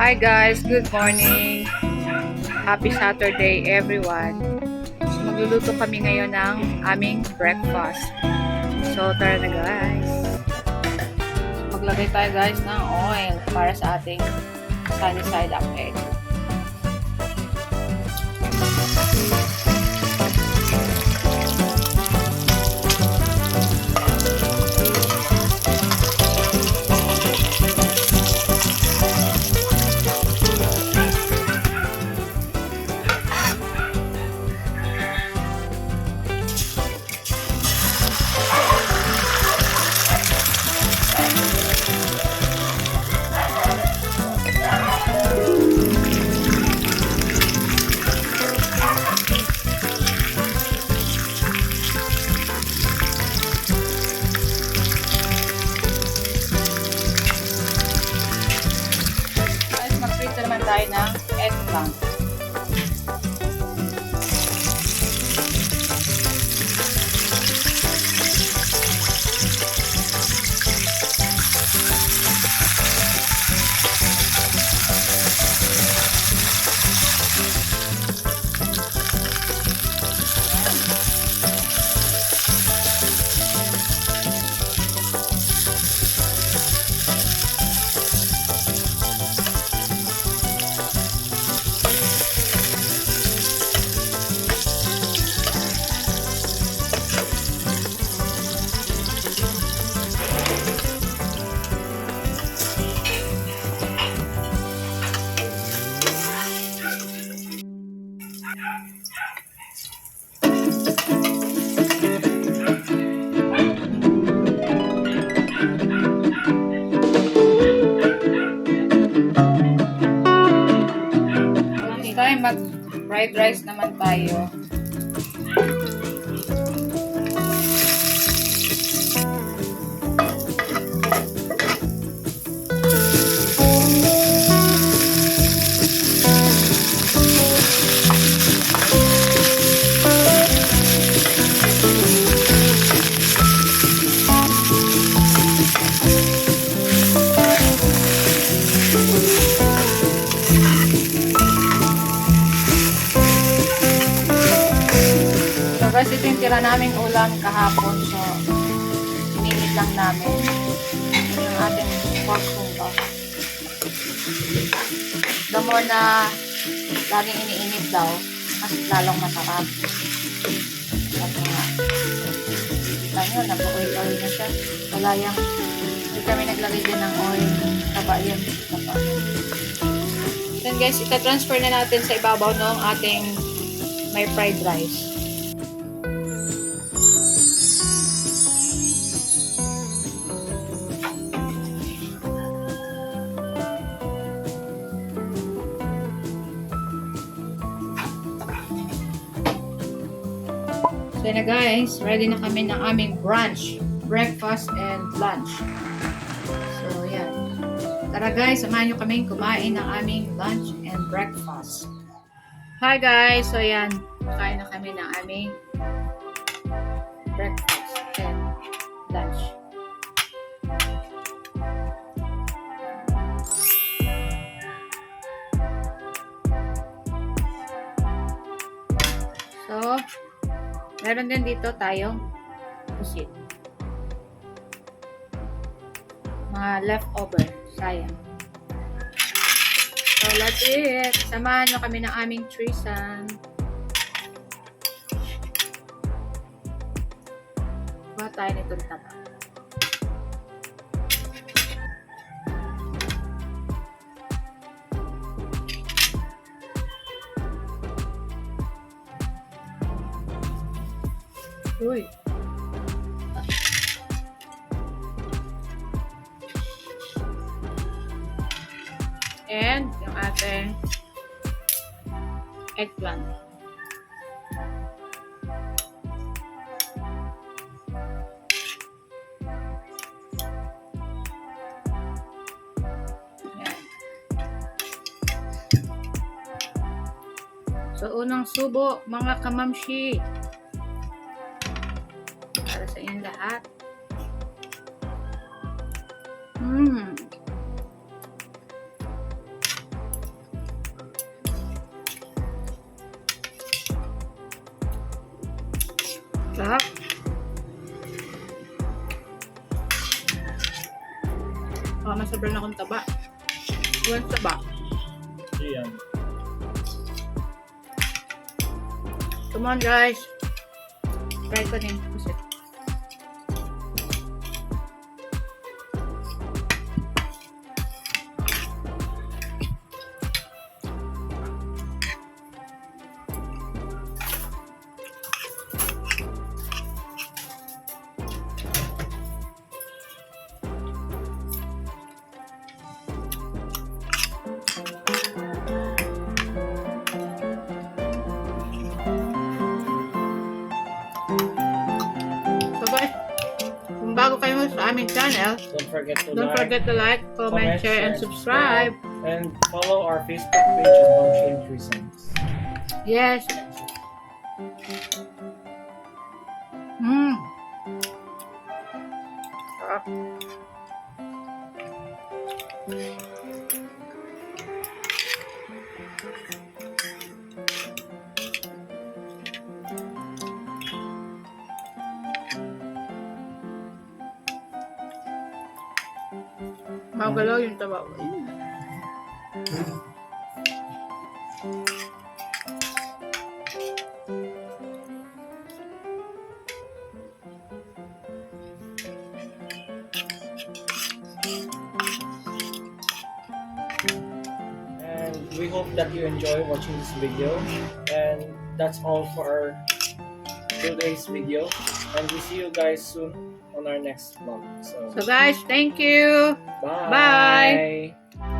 Hi guys, good morning. Happy Saturday everyone. So, magluluto kami ngayon ng aming breakfast. So tara na guys. So, maglagay tayo guys ng oil para sa ating Sunnyside up egg. Naman tayo ng eggplant. Mag-fried rice naman tayo. Guys, ito yung tira naming ulam kahapon. So, iningit lang namin. Ito yung ating pork humba. The more na laging iniinit daw, mas lalong masarap. Kasi nga, kita nyo, nabukoy-oil na siya. Wala yung, hindi kami naglagay din ng oil. Taba yan. Taba. Then guys, ita-transfer na natin sa ibabaw ng ating may fried rice. So na guys, ready na kami ng aming brunch, breakfast and lunch. So yan. Tara guys, samahan nyo kami kumain ng aming lunch and breakfast. Hi guys, so yan. Kain na kami ng aming breakfast and lunch. So, meron din dito tayong pusit. Mga leftover. Sayang. So, let's eat. Samahan nyo kami ng aming threesome. Kuha tayo nitong taba. Uy. And yung ating eggplant. Yan. So, unang subo, mga kamamshi. Para sa inyong lahat. Sarap. Masobrang na akong taba. Walang taba. Ayan. Come on guys. Try ko din. Kasi bago kayo sa aming channel, Don't forget to like, comment, share, and subscribe. And follow our Facebook page at Bunch Reasons. Yes. Magalaw yung taba. And we hope that you enjoy watching this video. And that's all for our today's video. And we see you guys soon on our next vlog. So guys, thank you. bye. Bye.